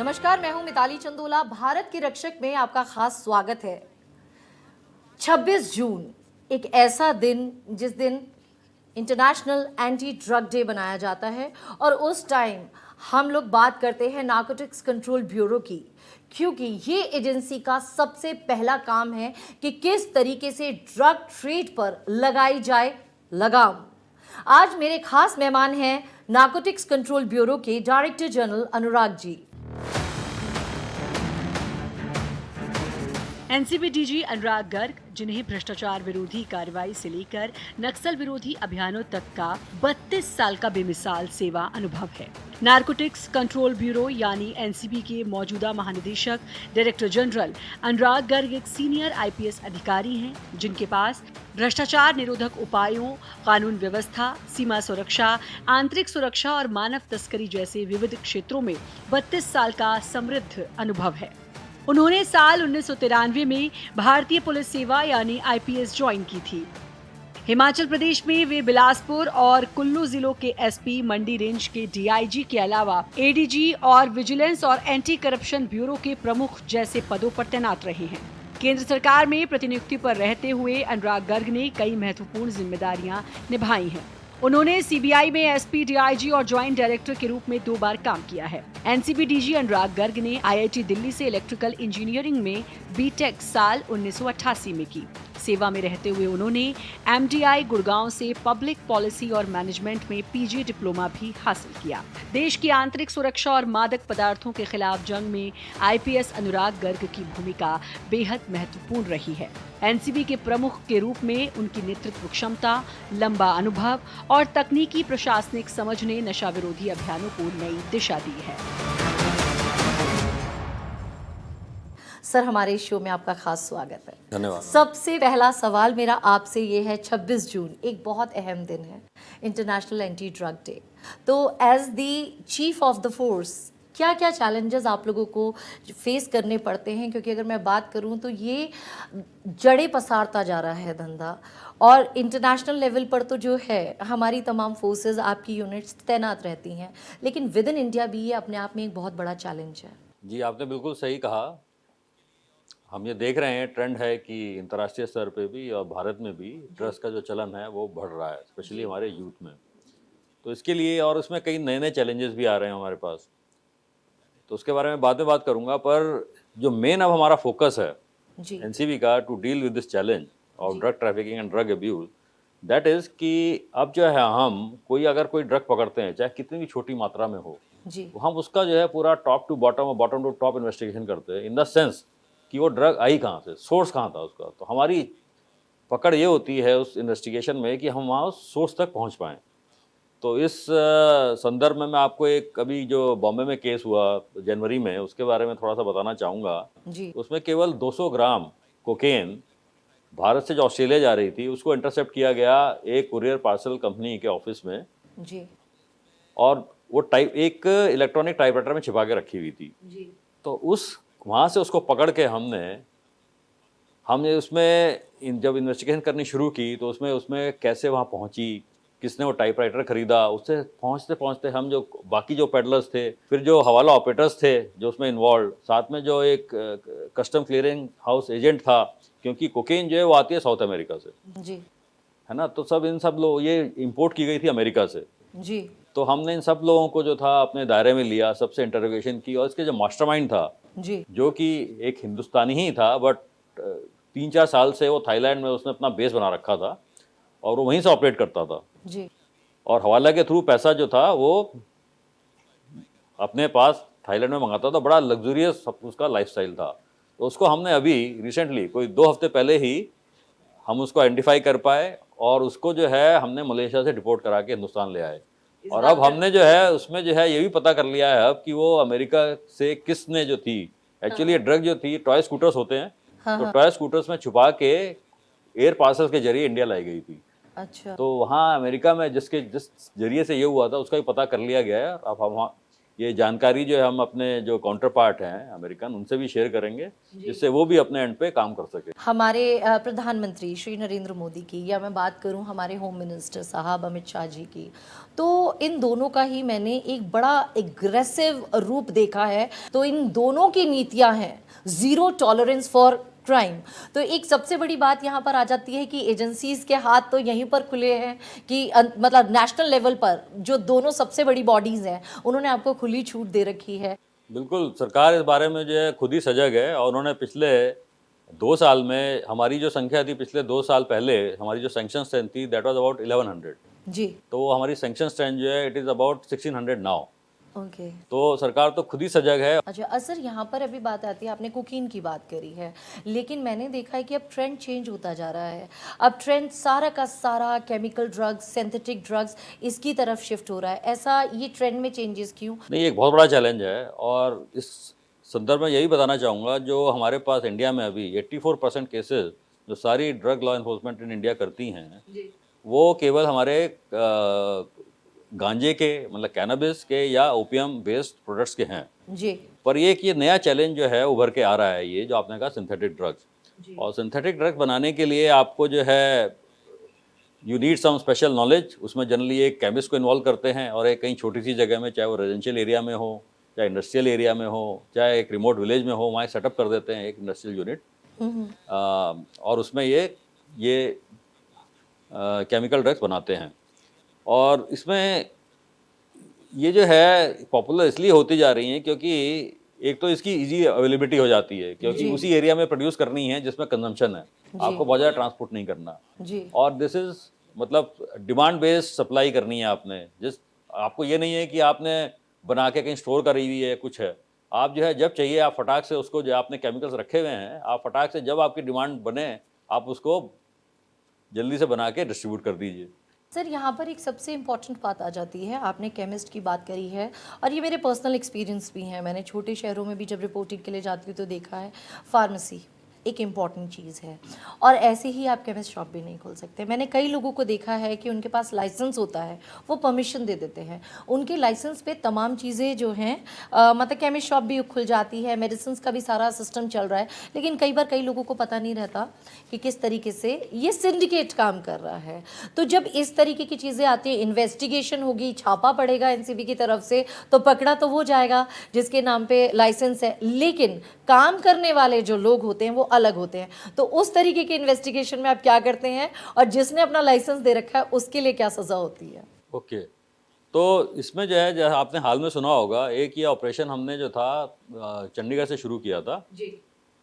नमस्कार, मैं हूं मिताली चंदोला। भारत के रक्षक में आपका खास स्वागत है। 26 जून एक ऐसा दिन जिस दिन इंटरनेशनल एंटी ड्रग डे बनाया जाता है और उस टाइम हम लोग बात करते हैं नारकोटिक्स कंट्रोल ब्यूरो की, क्योंकि ये एजेंसी का सबसे पहला काम है कि किस तरीके से ड्रग ट्रेड पर लगाई जाए लगाम। आज मेरे खास मेहमान हैं नारकोटिक्स कंट्रोल ब्यूरो के director general Anurag ji. NCB DG अनुराग गर्ग, जिन्हें भ्रष्टाचार विरोधी कार्रवाई से लेकर नक्सल विरोधी अभियानों तक का 32 साल का बेमिसाल सेवा अनुभव है। नारकोटिक्स कंट्रोल ब्यूरो यानी एनसीबी के मौजूदा महानिदेशक डायरेक्टर जनरल अनुराग गर्ग एक सीनियर आईपीएस अधिकारी हैं, जिनके पास भ्रष्टाचार निरोधक उपायों, कानून व्यवस्था, सीमा सुरक्षा, आंतरिक सुरक्षा और मानव तस्करी जैसे विविध क्षेत्रों में 32 साल का समृद्ध अनुभव है। उन्होंने साल 1993 में भारतीय पुलिस सेवा यानी आईपीएस ज्वाइन की थी। हिमाचल प्रदेश में वे बिलासपुर और कुल्लू जिलों के एसपी, मंडी रेंज के डीआईजी के अलावा एडीजी और विजिलेंस और एंटी करप्शन ब्यूरो के प्रमुख जैसे पदों पर तैनात रहे हैं। केंद्र सरकार में प्रतिनियुक्ति पर रहते हुए अनुराग गर्ग ने कई महत्वपूर्ण जिम्मेदारियां निभाई हैं। उन्होंने सीबीआई में एसपी, डीआईजी और ज्वाइंट डायरेक्टर के रूप में 2 बार काम किया है। एनसीबी डीजी अनुराग गर्ग ने आईआईटी दिल्ली से इलेक्ट्रिकल इंजीनियरिंग में बीटेक साल 1988 में की। सेवा में रहते हुए उन्होंने एमडीआई गुड़गांव से पब्लिक पॉलिसी और मैनेजमेंट में पीजी डिप्लोमा भी हासिल किया। देश की आंतरिक सुरक्षा और मादक पदार्थों के खिलाफ जंग में आईपीएस अनुराग गर्ग की भूमिका बेहद महत्वपूर्ण रही है। एनसीबी के प्रमुख के रूप में उनकी नेतृत्व क्षमता, लंबा अनुभव और तकनीकी प्रशासनिक समझ ने नशा विरोधी अभियानों को नई दिशा दी है। सर, हमारे शो में आपका खास स्वागत है। धन्यवाद। सबसे पहला सवाल मेरा आपसे ये है, 26 जून एक बहुत अहम दिन है, इंटरनेशनल एंटी ड्रग डे। तो as the chief of the force क्या क्या चैलेंजेस आप लोगों को फेस करने पड़ते हैं? क्योंकि अगर मैं बात करूं तो ये जड़ें पसारता जा रहा है धंधा, और इंटरनेशनल लेवल पर तो जो है हमारी तमाम फोर्सेस, आपकी यूनिट्स तैनात रहती हैं, लेकिन विद इन इंडिया भी ये अपने आप में एक बहुत बड़ा चैलेंज है। जी, आपने बिल्कुल सही कहा। हम ये देख रहे हैं, ट्रेंड है कि अंतर्राष्ट्रीय स्तर पे भी और भारत में भी ड्रग्स का जो चलन है वो बढ़ रहा है, स्पेशली हमारे यूथ में। तो इसके लिए और इसमें कई नए नए चैलेंजेस भी आ रहे हैं हमारे पास, तो उसके बारे में बाद में बात करूंगा। पर जो मेन अब हमारा फोकस है एनसीबी का to deal with this challenge of drug trafficking and drug abuse, that is कि अब जो है हम अगर कोई ड्रग पकड़ते हैं, चाहे कितनी भी छोटी मात्रा में हो, तो हम उसका जो है पूरा टॉप टू बॉटम और बॉटम टू टॉप इन्वेस्टिगेशन करते हैं, इन द सेंस कि वो ड्रग आई कहाँ से, सोर्स कहाँ था उसका। तो हमारी पकड़ ये होती है उस इन्वेस्टिगेशन में कि हम वहाँ सोर्स तक पहुँच पाएँ। तो इस संदर्भ में मैं आपको एक अभी जो बॉम्बे में केस हुआ जनवरी में, उसके बारे में थोड़ा सा बताना चाहूँगा। उसमें केवल 200 ग्राम कोकेन भारत से जो ऑस्ट्रेलिया जा रही थी, उसको इंटरसेप्ट किया गया एक कुरियर पार्सल कंपनी के ऑफिस में जी। और वो एक इलेक्ट्रॉनिक टाइपराइटर में छिपा के रखी हुई थी जी। तो वहाँ से उसको पकड़ के हमने उसमें जब इन्वेस्टिगेशन करनी शुरू की, तो उसमें कैसे वहाँ पहुँची, किसने वो टाइपराइटर खरीदा, उससे पहुँचते पहुँचते हम जो बाकी जो पेडलर्स थे, फिर जो हवाला ऑपरेटर्स थे जो उसमें इन्वॉल्व, साथ में जो एक कस्टम क्लियरिंग हाउस एजेंट था, क्योंकि कोकेन जो है वो आती है साउथ अमेरिका से जी, है ना। तो इन सब लोग ये इंपोर्ट की गई थी अमेरिका से जी। तो हमने इन सब लोगों को जो था अपने दायरे में लिया, सबसे इंटरोगेशन की, और इसके जो मास्टरमाइंड था जी, जो कि एक हिंदुस्तानी ही था, बट 3-4 साल से वो थाईलैंड में उसने अपना बेस बना रखा था और वो वहीं से ऑपरेट करता था जी। और हवाला के थ्रू पैसा जो था वो अपने पास थाईलैंड में मंगाता था। बड़ा लग्जूरियस उसका लाइफस्टाइल था। तो उसको हमने अभी रिसेंटली कोई 2 हफ्ते पहले ही हम उसको आइडेंटिफाई कर पाए और उसको जो है हमने मलेशिया से डिपोर्ट करा के हिंदुस्तान ले आए। और अब हमने जो है उसमें जो है ये भी पता कर लिया है अब कि वो अमेरिका से किसने जो थी, एक्चुअली ये ड्रग जो थी टॉय स्कूटर्स होते हैं, तो टॉय स्कूटर्स में छुपा के एयर पार्सल के जरिए इंडिया लाई गई थी। अच्छा। तो वहाँ अमेरिका में जिस जरिए से ये हुआ था उसका भी पता कर लिया गया है। अब हम ये जानकारी जो है हम अपने जो काउंटर पार्ट हैं अमेरिकन उनसे भी शेयर करेंगे, जिससे वो भी अपने एंड पे काम कर सके। हमारे प्रधानमंत्री श्री नरेंद्र मोदी की, या मैं बात करूं हमारे होम मिनिस्टर साहब अमित शाह जी की, तो इन दोनों का ही मैंने एक बड़ा एग्रेसिव रूप देखा है। तो इन दोनों की नीतियां हैं जीरो टॉलरेंस फॉर क्राइम। तो एक सबसे बड़ी बात यहाँ पर आ जाती है कि एजेंसीज के हाथ तो यहीं पर खुले हैं कि मतलब नेशनल लेवल पर जो दोनों सबसे बड़ी बॉडीज हैं उन्होंने आपको खुली छूट दे रखी है। बिल्कुल, सरकार इस बारे में जो है खुद ही सजग है और उन्होंने पिछले 2 साल में हमारी जो संख्या थी, पिछले 2 साल पहले हमारी जो सैंक्शन स्ट्रेंथ थी दैट वाज अबाउट 1100। जी। तो हमारी सैंक्शन स्ट्रेंथ जो है it is about 1600 now. Okay. तो सरकार तो खुद ही सजग है। अच्छा असर यहाँ पर अभी बात आती है, आपने कोकीन की बात करी है, लेकिन मैंने देखा है कि अब ट्रेंड चेंज होता जा रहा है। अब ट्रेंड सारा का सारा केमिकल ड्रग्स, सिंथेटिक ड्रग्स इसकी तरफ शिफ्ट हो रहा है। ऐसा ये ट्रेंड में चेंजेस क्यों? नहीं, एक बहुत बड़ा चैलेंज है और इस संदर्भ में यही बताना चाहूँगा, जो हमारे पास इंडिया में अभी 84% केसेस जो सारी drug law enforcement in India करती हैं, वो केवल हमारे गांजे के मतलब कैनबिस के या ओपियम बेस्ड प्रोडक्ट्स के हैं। जी। पर ये नया चैलेंज जो है उभर के आ रहा है, ये जो आपने कहा सिंथेटिक ड्रग्स। और सिंथेटिक ड्रग्स बनाने के लिए आपको जो है you need some special knowledge. उसमें जनरली एक केमिस्ट को इन्वॉल्व करते हैं और एक कहीं छोटी सी जगह में, चाहे वो रेजिडेंशियल एरिया में हो, चाहे इंडस्ट्रियल एरिया में हो, चाहे एक रिमोट विलेज में हो, वहाँ सेटअप कर देते हैं एक इंडस्ट्रियल यूनिट। और उसमें ये केमिकल ड्रग्स बनाते हैं। और इसमें ये जो है पॉपुलर इसलिए होती जा रही हैं क्योंकि एक तो इसकी इजी अवेलेबिलिटी हो जाती है, क्योंकि उसी एरिया में प्रोड्यूस करनी है जिसमें कंजम्पशन है, आपको बहुत ज़्यादा ट्रांसपोर्ट नहीं करना। जी। और दिस इज मतलब डिमांड बेस्ड सप्लाई करनी है आपने, आपको ये नहीं है कि आपने बना के कहीं स्टोर करी हुई है कुछ है। आप जो है जब चाहिए आप फटाक से उसको, जो आपने केमिकल्स रखे हुए हैं, आप फटाक से जब आपकी डिमांड बने आप उसको जल्दी से बना के डिस्ट्रीब्यूट कर दीजिए। सर यहाँ पर एक सबसे इम्पॉर्टेंट बात आ जाती है, आपने केमिस्ट की बात करी है और ये मेरे पर्सनल एक्सपीरियंस भी हैं। मैंने छोटे शहरों में भी जब रिपोर्टिंग के लिए जाती हूँ तो देखा है, फार्मेसी एक इम्पॉर्टेंट चीज़ है और ऐसे ही आप केमिस्ट शॉप भी नहीं खोल सकते। मैंने कई लोगों को देखा है कि उनके पास लाइसेंस होता है, वो परमिशन दे देते हैं, उनके लाइसेंस पे तमाम चीज़ें जो हैं मतलब केमिस्ट शॉप भी खुल जाती है, मेडिसिन का भी सारा सिस्टम चल रहा है, लेकिन कई बार कई लोगों को पता नहीं रहता कि किस तरीके से ये सिंडिकेट काम कर रहा है। तो जब इस तरीके की चीज़ें आती हैं, इन्वेस्टिगेशन होगी, छापा पड़ेगा एनसीबी की तरफ से, तो पकड़ा तो वो जाएगा जिसके नाम पे लाइसेंस है, लेकिन काम करने वाले जो लोग होते हैं वो अलग होते हैं। तो उस तरीके के इन्वेस्टिगेशन में आप क्या करते हैं और जिसने अपना लाइसेंस दे रखा है उसके लिए क्या सजा होती है? ओके, तो इसमें जो है, जैसे आपने हाल में सुना होगा, एक ये ऑपरेशन हमने जो था चंडीगढ़ से शुरू किया था जी।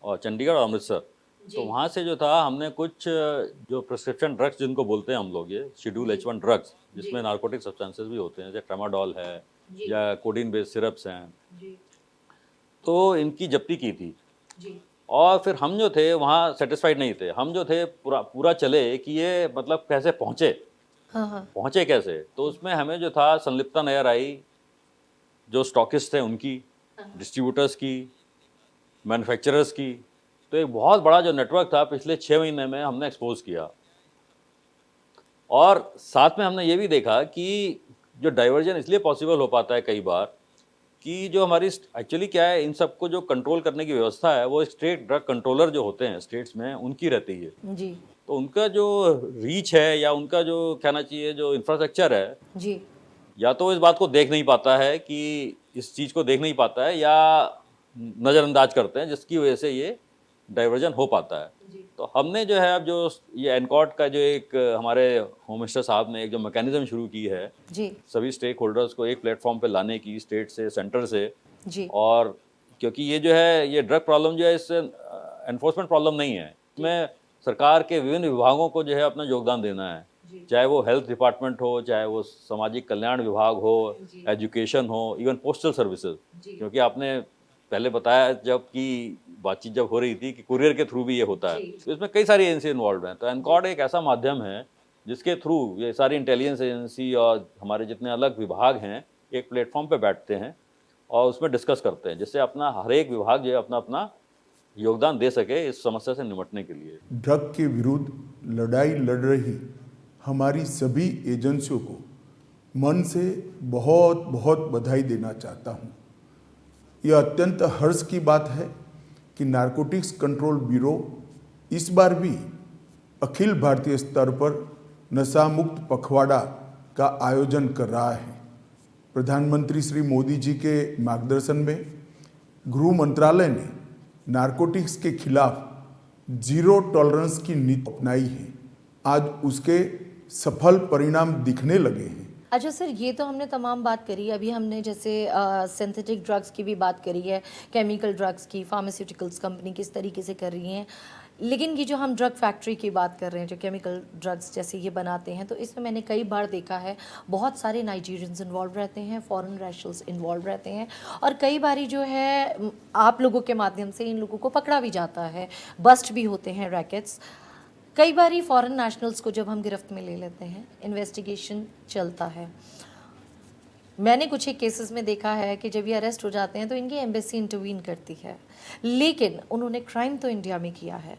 और चंडीगढ़ और अमृतसर। तो वहाँ से जो था हमने कुछ जो प्रिस्क्रिप्शन ड्रग्स जिनको बोलते हैं हम लोग, ये शेड्यूल H1 ड्रग्स, जिसमें नार्कोटिक सब्सटेंसेस भी होते हैं, जैसे ट्रामाडोल है या कोडीन बेस्ड सिरप्स हैं, तो इनकी जब्ती की थी। और फिर हम जो थे वहाँ सेटिस्फाइड नहीं थे, हम जो थे पूरा चले कि ये मतलब कैसे पहुँचे, हाँ। पहुँचे कैसे। तो उसमें हमें जो था संलिप्तता नजर आई, जो स्टॉकिस्ट थे उनकी, डिस्ट्रीब्यूटर्स की, मैन्युफैक्चरर्स की। तो एक बहुत बड़ा जो नेटवर्क था पिछले 6 महीने में हमने एक्सपोज किया। और साथ में हमने ये भी देखा कि जो डाइवर्जन इसलिए पॉसिबल हो पाता है कई बार कि जो हमारी एक्चुअली क्या है, इन सबको जो कंट्रोल करने की व्यवस्था है वो स्टेट ड्रग कंट्रोलर जो होते हैं स्टेट्स में, उनकी रहती है। जी। तो उनका जो रीच है या उनका जो कहना चाहिए जो इंफ्रास्ट्रक्चर है जी। या तो इस बात को देख नहीं पाता है, कि इस चीज़ को देख नहीं पाता है, या नज़रअंदाज करते हैं, जिसकी वजह से ये डाइवर्जन हो पाता है। तो हमने जो है अब जो ये एनकॉट का जो एक हमारे होम मिनिस्टर साहब ने एक जो मैकेनिज्म शुरू की है जी। सभी स्टेक होल्डर्स को एक प्लेटफॉर्म पे लाने की, स्टेट से, सेंटर से। जी। और क्योंकि ये जो है ये ड्रग प्रॉब्लम जो है इससे एनफोर्समेंट प्रॉब्लम नहीं है, इसमें सरकार के विभिन्न विभागों को जो है अपना योगदान देना है, चाहे वो हेल्थ डिपार्टमेंट हो, चाहे वो सामाजिक कल्याण विभाग हो, एजुकेशन हो, इवन पोस्टल सर्विसेज। क्योंकि आपने पहले बताया जब कि बातचीत जब हो रही थी कि कुरियर के थ्रू भी ये होता है, तो इसमें कई सारी एजेंसी इन्वॉल्व हैं। तो एनकॉड एक ऐसा माध्यम है जिसके थ्रू ये सारी इंटेलिजेंस एजेंसी और हमारे जितने अलग विभाग हैं एक प्लेटफॉर्म पे बैठते हैं और उसमें डिस्कस करते हैं, जिससे अपना हर एक विभाग जो है अपना अपना योगदान दे सके इस समस्या से निपटने के लिए। ड्रग के विरुद्ध लड़ाई लड़ रही हमारी सभी एजेंसियों को मन से बहुत बहुत बधाई देना चाहता हूँ। यह अत्यंत हर्ष की बात है कि नारकोटिक्स कंट्रोल ब्यूरो इस बार भी अखिल भारतीय स्तर पर नशा मुक्त पखवाड़ा का आयोजन कर रहा है। प्रधानमंत्री श्री मोदी जी के मार्गदर्शन में गृह मंत्रालय ने नारकोटिक्स के खिलाफ जीरो टॉलरेंस की नीति अपनाई है। आज उसके सफल परिणाम दिखने लगे हैं। अच्छा सर, ये तो हमने तमाम बात करी। अभी हमने जैसे सिंथेटिक ड्रग्स की भी बात करी है, केमिकल ड्रग्स की, फार्मास्यूटिकल्स कंपनी किस तरीके से कर रही हैं। लेकिन ये जो हम ड्रग फैक्ट्री की बात कर रहे हैं, जो केमिकल ड्रग्स जैसे ये बनाते हैं, तो इसमें मैंने कई बार देखा है बहुत सारे नाइजीरियंस इन्वॉल्व रहते हैं, फॉरेन नेशनल्स इन्वॉल्व रहते हैं, और कई बारी जो है आप लोगों के माध्यम से इन लोगों को पकड़ा भी जाता है, बस्ट भी होते हैं रैकेट्स। कई बारी फॉरेन नेशनल्स को जब हम गिरफ्त में ले लेते हैं, इन्वेस्टिगेशन चलता है। मैंने कुछ एक केसेस में देखा है कि जब ये अरेस्ट हो जाते हैं तो इनकी एम्बेसी इंटरवीन करती है, लेकिन उन्होंने क्राइम तो इंडिया में किया है।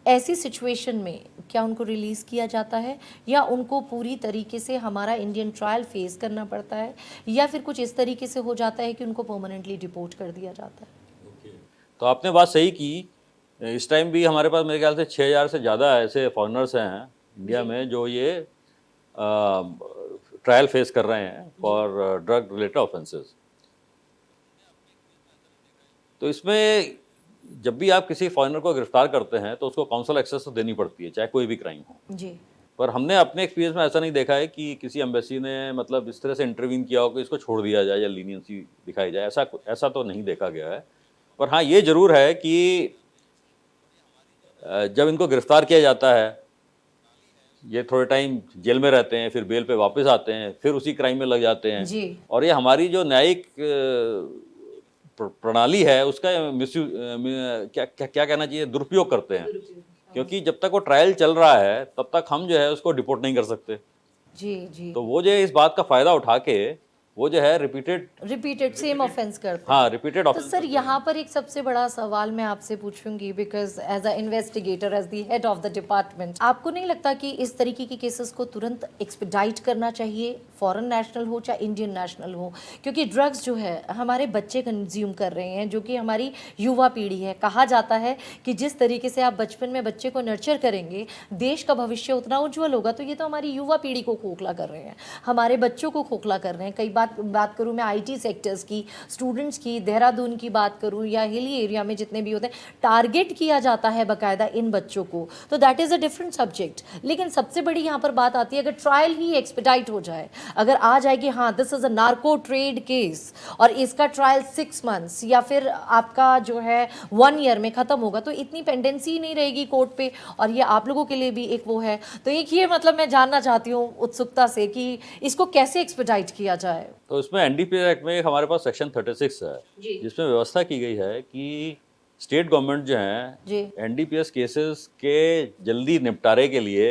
ऐसी सिचुएशन में क्या उनको रिलीज़ किया जाता है, या उनको पूरी तरीके से हमारा इंडियन ट्रायल फेस करना पड़ता है, या फिर कुछ इस तरीके से हो जाता है कि उनको परमानेंटली डिपोर्ट कर दिया जाता है? तो आपने बात सही की। इस टाइम भी हमारे पास मेरे ख्याल से 6000 से ज़्यादा ऐसे फॉरेनर्स हैं इंडिया में जो ये ट्रायल फेस कर रहे हैं फॉर ड्रग रिलेटेड ऑफेंसेस। तो इसमें जब भी आप किसी फॉरेनर को गिरफ्तार करते हैं तो उसको काउंसल एक्सेस तो देनी पड़ती है, चाहे कोई भी क्राइम हो जी। पर हमने अपने एक्सपीरियंस में ऐसा नहीं देखा है कि किसी एम्बेसी ने मतलब इस तरह से इंटरवीन किया हो कि इसको छोड़ दिया जाए या लीनियंसी दिखाई जाए। ऐसा तो नहीं देखा गया है। पर हाँ, ये ज़रूर है कि जब इनको गिरफ्तार किया जाता है, ये थोड़े टाइम जेल में रहते हैं, फिर बेल पे वापस आते हैं, फिर उसी क्राइम में लग जाते हैं जी। और ये हमारी जो न्यायिक प्रणाली है उसका क्या कहना चाहिए, दुरुपयोग करते हैं। क्योंकि जब तक वो ट्रायल चल रहा है तब तक हम जो है उसको डिपोर्ट नहीं कर सकते। जी जी। तो वो जो है इस बात का फायदा उठा के वो जो है रिपीटेड सेम ऑफेंस करते हैं। हाँ, रिपीटेड तो ऑफेंस। सर यहाँ पर एक सबसे बड़ा सवाल मैं आपसे पूछूंगी, because as a investigator, as the head of the department, आपको नहीं लगता कि इस तरीके के केसेस को तुरंत एक्सपेडाइट करना चाहिए, फॉरेन नेशनल हो चाहे इंडियन नेशनल हो? क्योंकि ड्रग्स जो है हमारे बच्चे कंज्यूम कर रहे हैं, जो कि हमारी युवा पीढ़ी है। कहा जाता है कि जिस तरीके से आप बचपन में बच्चे को नर्चर करेंगे, देश का भविष्य उतना उज्जवल होगा। तो ये तो हमारी युवा पीढ़ी को खोखला कर रहे हैं, हमारे बच्चों को खोखला कर रहे हैं। कई बात करूं मैं आईटी सेक्टर्स की, स्टूडेंट्स की, देहरादून की बात करूं या हिली एरिया में जितने भी होते हैं, टारगेट किया जाता है बाकायदा इन बच्चों को। तो that is a different subject. लेकिन सबसे बड़ी यहाँ पर बात आती है, अगर ट्रायल ही एक्सपेडाइट हो जाए, अगर आ जाए कि हाँ this is a narco trade case और इसका ट्रायल 6 मंथ्स या फिर आपका जो है 1 ईयर में ख़त्म होगा, तो इतनी पेंडेंसी ही नहीं रहेगी कोर्ट पे, और ये आप लोगों के लिए भी एक वो है। तो एक ये मतलब मैं जानना चाहती हूँ उत्सुकता से कि इसको कैसे एक्सपेडाइट किया जाए। तो इसमें एनडीपीएस एक्ट में हमारे पास सेक्शन 36 है जिसमें व्यवस्था की गई है कि स्टेट गवर्नमेंट जो है एनडीपीएस केसेस के जल्दी निपटारे के लिए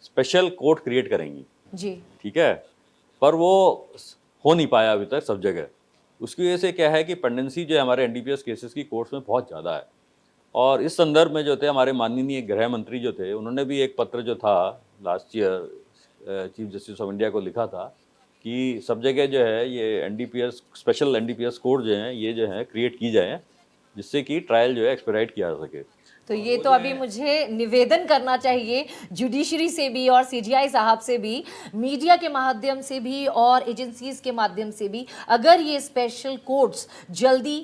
स्पेशल कोर्ट क्रिएट करेंगी जी। ठीक है, पर वो हो नहीं पाया अभी तक सब जगह। उसकी वजह से क्या है कि पेंडेंसी जो है हमारे एनडीपीएस केसेस की कोर्ट्स में बहुत ज़्यादा है। और इस संदर्भ में जो थे हमारे माननीय गृह मंत्री जो थे, उन्होंने भी एक पत्र जो था last year chief justice of India को लिखा था कि सब जगह जो है ये एनडीपीएस, स्पेशल एनडीपीएस कोर्ट जो हैं ये जो है क्रिएट की जाए, जिससे कि ट्रायल जो है एक्सपेडाइट किया जा सके। तो ये तो अभी मुझे निवेदन करना चाहिए जुडिशरी से भी और सीजीआई साहब से भी, मीडिया के माध्यम से भी और एजेंसीज के माध्यम से भी, अगर ये स्पेशल कोर्ट्स जल्दी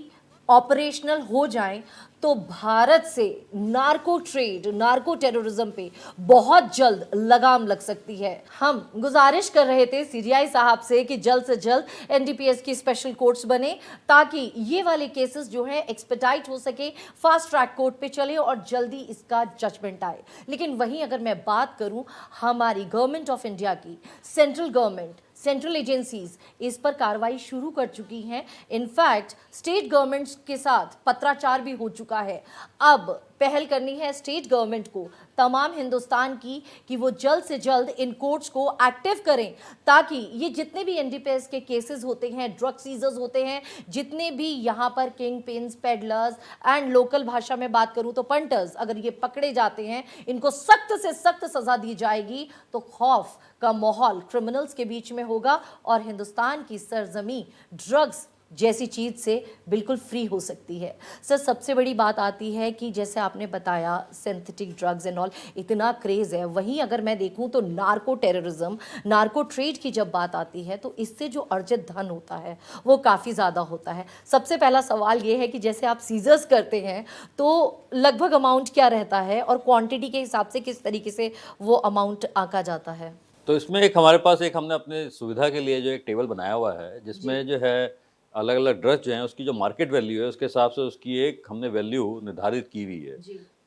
ऑपरेशनल हो जाएं तो भारत से नार्को ट्रेड, नार्को टेररिज्म पे बहुत जल्द लगाम लग सकती है। हम गुजारिश कर रहे थे सीजीआई साहब से कि जल्द से जल्द एनडीपीएस की स्पेशल कोर्ट्स बने ताकि ये वाले केसेस जो है एक्सपेडाइट हो सके, फास्ट ट्रैक कोर्ट पे चले और जल्दी इसका जजमेंट आए। लेकिन वहीं अगर मैं बात करूं हमारी गवर्नमेंट ऑफ इंडिया की, सेंट्रल गवर्नमेंट, सेंट्रल एजेंसीज इस पर कार्रवाई शुरू कर चुकी हैं। इनफैक्ट स्टेट गवर्नमेंट्स के साथ पत्राचार भी हो चुका है। अब पहल करनी है स्टेट गवर्नमेंट को, तमाम हिंदुस्तान की, कि वो जल्द से जल्द इन कोर्ट्स को एक्टिव करें, ताकि ये जितने भी एनडीपीएस के केसेस होते हैं, ड्रग सीजर्स होते हैं, जितने भी यहाँ पर king pins, peddlers and local भाषा में बात करूँ तो पंटर्स, अगर ये पकड़े जाते हैं, इनको सख्त से सख्त सजा दी जाएगी तो खौफ का माहौल क्रिमिनल्स के बीच में होगा और हिंदुस्तान की सरजमी ड्रग्स जैसी चीज़ से बिल्कुल फ्री हो सकती है। सर, सबसे बड़ी बात आती है कि जैसे आपने बताया सिंथेटिक ड्रग्स एंड ऑल इतना क्रेज़ है, वहीं अगर मैं देखूं तो नार्को टेररिज्म, नार्को ट्रेड की जब बात आती है तो इससे जो अर्जित धन होता है वो काफ़ी ज़्यादा होता है। सबसे पहला सवाल ये है कि जैसे आप सीजर्स करते हैं तो लगभग अमाउंट क्या रहता है और क्वान्टिटी के हिसाब से किस तरीके से वो अमाउंट आंका जाता है? तो इसमें एक हमारे पास एक हमने अपने सुविधा के लिए जो एक टेबल बनाया हुआ है, जिसमें जो है अलग अलग ड्रग्स जो हैं उसकी जो मार्केट वैल्यू है उसके हिसाब से उसकी एक हमने वैल्यू निर्धारित की हुई है।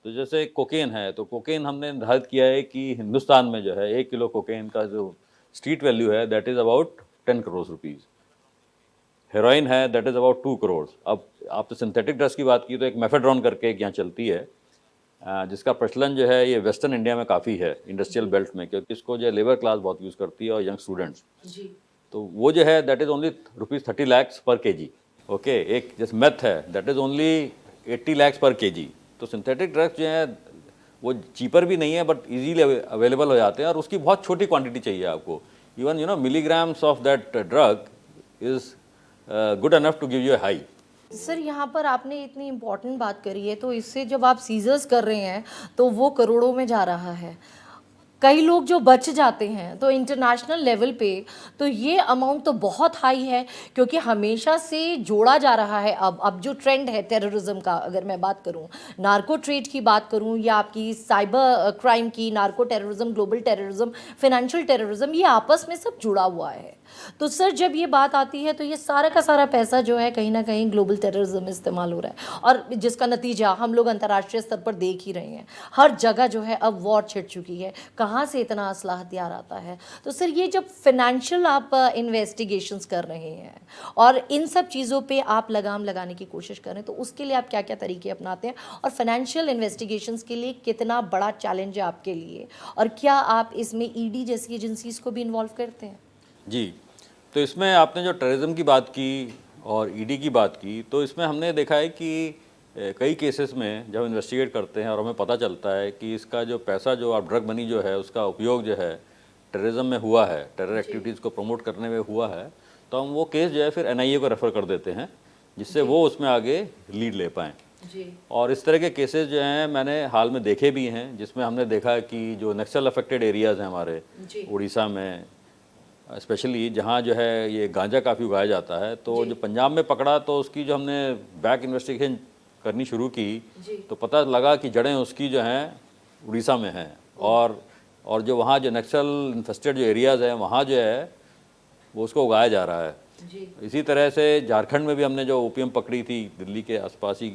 तो जैसे कोकेन है, तो कोकेन हमने निर्धारित किया है कि हिंदुस्तान में जो है 1 किलो कोकेन का जो स्ट्रीट वैल्यू है that is about 10 crore rupees. Heroin है दैट इज़ अबाउट 2 करोड़। अब आप तो सिंथेटिक ड्रग्स की बात की तो एक मेफेड्रॉन करके एक यहाँ चलती है, जिसका प्रचलन जो है ये वेस्टर्न इंडिया में काफ़ी है, इंडस्ट्रियल बेल्ट में, क्योंकि इसको जो है लेबर क्लास बहुत यूज़ करती है और यंग स्टूडेंट्स। तो वो जो है दैट इज़ ओनली ₹30 lakhs पर केजी। ओके, एक जैसे मेथ है दैट इज़ ओनली 80 lakhs पर केजी। तो सिंथेटिक ड्रग्स जो हैं वो चीपर भी नहीं है बट इजीली अवेलेबल हो जाते हैं और उसकी बहुत छोटी क्वांटिटी चाहिए आपको। Even milligrams of that drug is good enough to give you a high. Sir, यहाँ पर आपने इतनी इम्पोर्टेंट बात करी है, तो इससे जब आप सीजर्स कर रहे हैं तो वो करोड़ों में जा रहा है। कई लोग जो बच जाते हैं तो इंटरनेशनल लेवल पे तो ये अमाउंट तो बहुत हाई है, क्योंकि हमेशा से जोड़ा जा रहा है। अब जो ट्रेंड है टेररिज्म का, अगर मैं बात करूं, नार्को ट्रेड की बात करूं या आपकी साइबर क्राइम की, narco terrorism, global terrorism, financial terrorism, ये आपस में सब जुड़ा हुआ है। तो सर, जब ये बात आती है तो ये सारा का सारा पैसा जो है कहीं ना कहीं ग्लोबल टेररिज्म में इस्तेमाल हो रहा है, और जिसका नतीजा हम लोग अंतर्राष्ट्रीय स्तर पर देख ही रहे हैं। हर जगह जो है अब वॉर छिड़ चुकी है, कहाँ से इतना असलाह हथियार आता है। तो सर, ये जब फाइनेंशियल आप इन्वेस्टिगेशंस कर रहे हैं और इन सब चीज़ों पे आप लगाम लगाने की कोशिश कर रहे हैं, तो उसके लिए आप क्या क्या तरीके अपनाते हैं और फाइनेंशियल इन्वेस्टिगेशंस के लिए कितना बड़ा चैलेंज है आपके लिए, और क्या आप इसमें ईडी जैसी एजेंसीज को भी इन्वॉल्व करते हैं? जी, तो इसमें आपने जो टेररिज्म की बात की और ईडी की बात की, तो इसमें हमने देखा है कि कई केसेस में जब इन्वेस्टिगेट करते हैं और हमें पता चलता है कि इसका जो पैसा जो आप ड्रग मनी जो है उसका उपयोग जो है टेररिज्म में हुआ है, टेरर एक्टिविटीज़ को प्रमोट करने में हुआ है, तो हम वो केस जो है फिर एनआईए को रेफ़र कर देते हैं, जिससे वो उसमें आगे लीड ले पाएँ। और इस तरह के केसेस जो हैं मैंने हाल में देखे भी हैं, जिसमें हमने देखा कि जो नक्सल अफेक्टेड एरियाज़ हैं हमारे उड़ीसा में, स्पेशली जहाँ जो है ये गांजा काफ़ी उगाया जाता है, तो जो पंजाब में पकड़ा तो उसकी जो हमने बैक इन्वेस्टिगेशन करनी शुरू की तो पता लगा कि जड़ें उसकी जो हैं उड़ीसा में हैं, और जो वहाँ जो नक्सल इन्फेस्टेड जो एरियाज़ हैं वहाँ जो है वो उसको उगाया जा रहा है। इसी तरह से झारखंड में भी हमने जो ओपीएम पकड़ी थी दिल्ली के आसपास ही,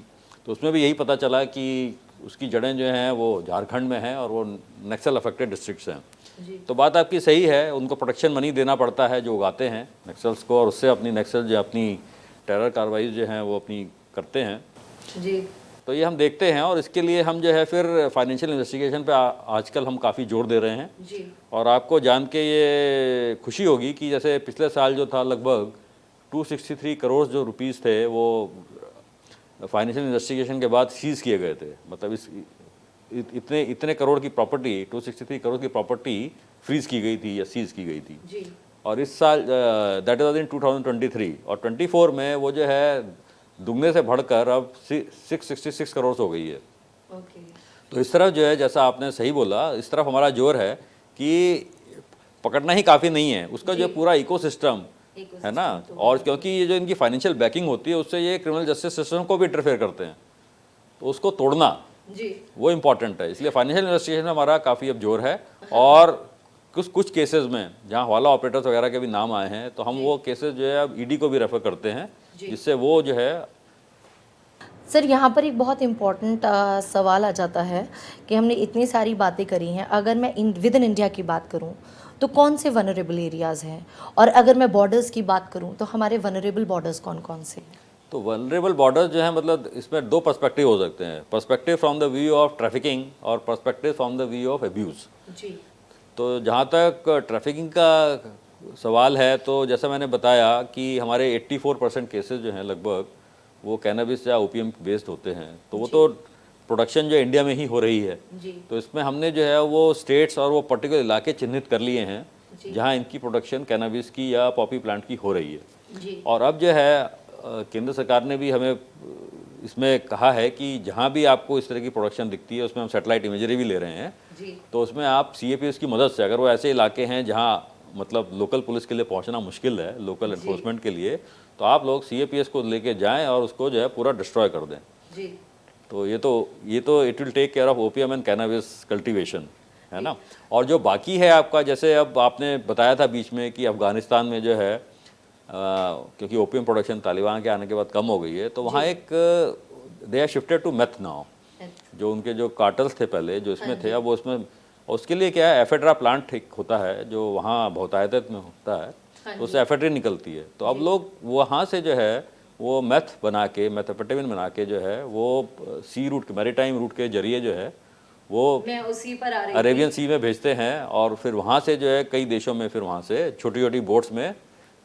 तो उसमें भी यही पता चला कि उसकी जड़ें जो हैं वो झारखंड में हैं और वो नक्सल अफेक्टेड डिस्ट्रिक्ट्स हैं। तो बात आपकी सही है, उनको प्रोटेक्शन मनी देना पड़ता है जो उगाते हैं नक्सल्स को, और उससे अपनी नक्सल जो अपनी टेरर कार्रवाई जो हैं वो अपनी करते हैं। जी, तो ये हम देखते हैं और इसके लिए हम जो है फिर फाइनेंशियल इन्वेस्टिगेशन पे आजकल हम काफ़ी जोर दे रहे हैं। जी। और आपको जान के ये खुशी होगी कि जैसे पिछले साल जो था लगभग 263 करोड़ जो रुपीस थे वो फाइनेंशियल इन्वेस्टिगेशन के बाद सीज़ किए गए थे। मतलब इतने करोड़ की प्रॉपर्टी, 263 करोड़ की प्रॉपर्टी फ्रीज की गई थी या सीज़ की गई थी। जी। और इस साल दैट इज इन 2023 और 24 में वो जो है दुगने से बढ़कर अब 666 करोड़ हो गई है। तो इस तरफ जो है, जैसा आपने सही बोला, इस तरफ हमारा जोर है कि पकड़ना ही काफ़ी नहीं है, उसका जो पूरा इकोसिस्टम है ना, और क्योंकि ये जो इनकी फाइनेंशियल बैकिंग होती है उससे ये क्रिमिनल जस्टिस सिस्टम को भी इंटरफेयर करते हैं, तो उसको तोड़ना वो इम्पॉर्टेंट है। इसलिए फाइनेंशियल इन्वेस्टिगेशन में हमारा काफ़ी अब जोर है। और कुछ केसेस में जहाँ हवाला ऑपरेटर्स वगैरह के भी नाम आए हैं, तो हम वो केसेस जो है अब ईडी को भी रेफर करते हैं, जिससे वो जो है। सर, यहाँ पर एक बहुत इम्पॉर्टेंट सवाल आ जाता है कि हमने इतनी सारी बातें करी हैं, अगर मैं विद इन इंडिया की बात करूँ तो कौन से वनरेबल एरियाज़ हैं, और अगर मैं बॉर्डर्स की बात करूँ तो हमारे वनरेबल बॉर्डर्स कौन कौन से हैं? तो वनरेबल बॉर्डर जो है मतलब इसमें दो पर्सपेक्टिव हो सकते हैं, perspective from the view of trafficking और perspective from the view of abuse. जी तो जहाँ तक ट्रैफिकिंग का सवाल है, तो जैसा मैंने बताया कि हमारे 84% केसेस जो हैं लगभग वो कैनबिस या ओपीएम बेस्ड होते हैं। तो वो तो प्रोडक्शन जो इंडिया में ही हो रही है। जी तो इसमें हमने जो है वो स्टेट्स और वो पर्टिकुलर इलाके चिन्हित कर लिए हैं जहाँ इनकी प्रोडक्शन कैनबिस की या पॉपी प्लांट की हो रही है। जी और अब जो है केंद्र सरकार ने भी हमें इसमें कहा है कि जहाँ भी आपको इस तरह की प्रोडक्शन दिखती है उसमें हम सैटेलाइट इमेजरी भी ले रहे हैं। जी तो उसमें आप CAPS की मदद से, अगर वो ऐसे इलाके हैं जहाँ मतलब लोकल पुलिस के लिए पहुँचना मुश्किल है, लोकल एनफोर्समेंट के लिए, तो आप लोग CAPS को लेके जाएं और उसको जो है पूरा डिस्ट्रॉय कर दें। जी तो ये तो it will take care of opium and cannabis cultivation, है ना। और जो बाकी है आपका, जैसे अब आपने बताया था बीच में कि अफ़गानिस्तान में जो है क्योंकि ओपीएम प्रोडक्शन तालिबान के आने के बाद कम हो गई है, तो वहाँ एक they are shifted to meth now. जो उनके जो कार्टल्स थे पहले जो इसमें थे, अब वो उसमें, और उसके लिए क्या है, एफेड्रा प्लांट एक होता है जो वहाँ बहुतायत में होता है, तो उससे एफेड्रिन निकलती है। तो अब लोग वहाँ से जो है वो मेथ बना के, मेथाम्फेटामिन बना के जो है वो सी रूट के, मैरीटाइम रूट के जरिए जो है वो मैं उसी पर आ रही अरेबियन सी में भेजते हैं, और फिर वहाँ से जो है कई देशों में फिर वहाँ से छोटी छोटी बोट्स में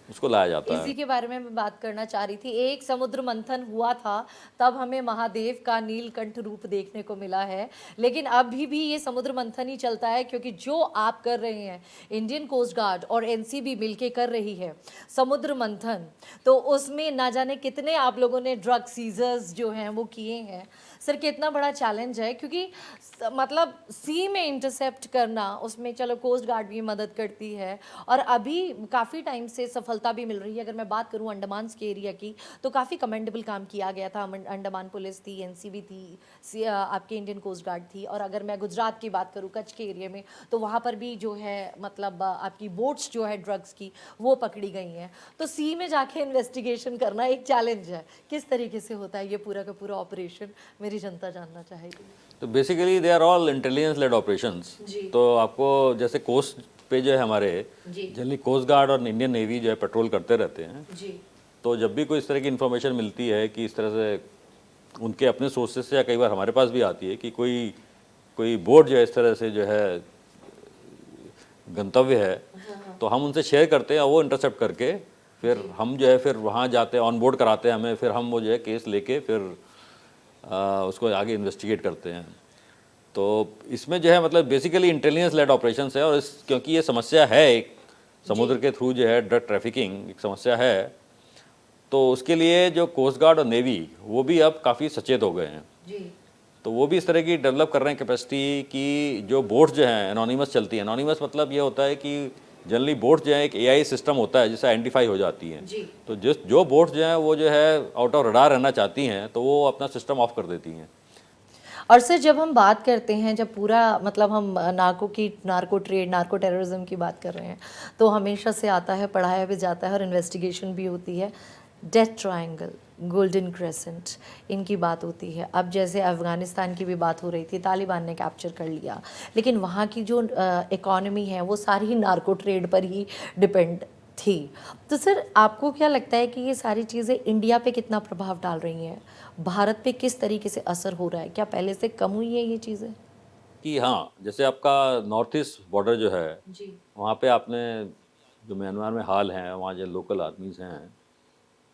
उसको लाया जाता इसी है। के बारे में मैं बात करना चाह रही थी। एक समुद्र मंथन हुआ था, तब हमें महादेव का नीलकंठ रूप देखने को मिला है, लेकिन अभी भी ये समुद्र मंथन ही चलता है, क्योंकि जो आप कर रहे हैं, इंडियन कोस्ट गार्ड और एनसीबी मिलके कर रही है समुद्र मंथन, तो उसमें ना जाने कितने आप लोगों ने ड्रग सीजर्स जो हैं वो किए हैं। सर कितना बड़ा चैलेंज है, क्योंकि मतलब सी में इंटरसेप्ट करना, उसमें चलो कोस्ट गार्ड भी मदद करती है और अभी काफ़ी टाइम से सफलता भी मिल रही है। अगर मैं बात करूं अंडमान के एरिया की, तो काफ़ी कमेंडेबल काम किया गया था। अंडमान पुलिस थी, एनसीबी थी, आपके इंडियन कोस्ट गार्ड थी। और अगर मैं गुजरात की बात करूं, कच्छ के एरिया में, तो वहाँ पर भी जो है मतलब आपकी बोट्स जो है ड्रग्स की वो पकड़ी गई हैं। तो सी में जाके इन्वेस्टिगेशन करना एक चैलेंज है। किस तरीके से होता है ये पूरा का पूरा ऑपरेशन, मेरी जनता जानना चाहेगी। तो basically they are all intelligence led operations. तो आपको जैसे कोस्ट पे जो है हमारे जनरली कोस्ट गार्ड और इंडियन नेवी जो है पेट्रोल करते रहते हैं। जी तो जब भी कोई इस तरह की इन्फॉर्मेशन मिलती है कि इस तरह से उनके अपने सोर्सेज से, या कई बार हमारे पास भी आती है कि कोई बोट जो है इस तरह से जो है गंतव्य है, तो हम उनसे शेयर करते हैं और वो इंटरसेप्ट करके फिर हम जो है फिर वहाँ जाते हैं, ऑन बोर्ड कराते हैं हमें, फिर हम वो जो है केस लेके फिर उसको आगे इन्वेस्टिगेट करते हैं। तो इसमें जो है मतलब बेसिकली इंटेलिजेंस लेड ऑपरेशंस है। और क्योंकि ये समस्या है एक समुद्र के थ्रू जो है ड्रग ट्रैफिकिंग एक समस्या है, तो उसके लिए जो कोस्ट गार्ड और नेवी वो भी अब काफ़ी सचेत हो गए हैं। जी तो वो भी इस तरह की डेवलप कर रहे हैं कैपेसिटी कि जो बोट्स जो हैं एनोनिमस चलती हैं। एनोनिमस मतलब ये होता है कि जनरली बोट्स जो है एक AI सिस्टम होता है जिससे आइडेंटिफाई हो जाती हैं। जी तो जो बोट्स जो हैं वो जो है आउट ऑफ रडार रहना चाहती हैं, तो वो अपना सिस्टम ऑफ कर देती हैं। और सर जब हम बात करते हैं, जब पूरा मतलब हम नार्को ट्रेड, नार्को टेररिज्म की बात कर रहे हैं, तो हमेशा से आता है, पढ़ाया भी जाता है और इन्वेस्टिगेशन भी होती है, डेथ ट्रायंगल, गोल्डन क्रेसेंट, इनकी बात होती है। अब जैसे अफ़गानिस्तान की भी बात हो रही थी, तालिबान ने कैप्चर कर लिया, लेकिन वहाँ की जो इकॉनमी है वो सारी नार्को ट्रेड पर ही डिपेंड थी। तो सर आपको क्या लगता है कि ये सारी चीज़ें इंडिया पे कितना प्रभाव डाल रही हैं, भारत पे किस तरीके से असर हो रहा है, क्या पहले से कम हुई है ये चीज़ें? कि हाँ, जैसे आपका नॉर्थ ईस्ट बॉर्डर जो है जी वहाँ पे आपने जो म्यांमार में हाल हैं, वहाँ जो लोकल आर्मीज़ हैं,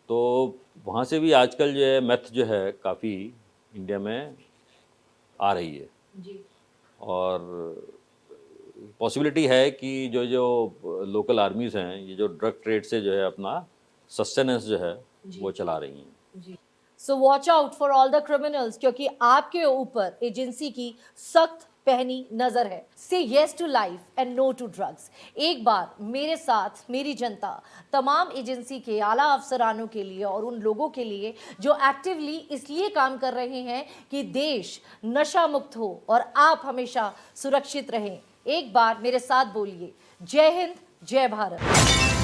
तो वहाँ से भी आजकल जो है मेथ जो है काफ़ी इंडिया में आ रही है। जी और पॉसिबिलिटी है कि जो लोकल आर्मीज़ हैं, ये जो ड्रग ट्रेड से जो है अपना सस्टेनेंस जो है वो चला रही हैं। जी so watch out for all the criminals, क्योंकि आपके ऊपर एजेंसी की सख्त पहनी नजर है। Say yes to life and no to drugs. एक बार मेरे साथ मेरी जनता, तमाम एजेंसी के आला अफसरानों के लिए और उन लोगों के लिए जो एक्टिवली इसलिए काम कर रहे हैं कि देश नशा मुक्त हो और आप हमेशा सुरक्षित रहें, एक बार मेरे साथ बोलिए, जय हिंद, जय भारत।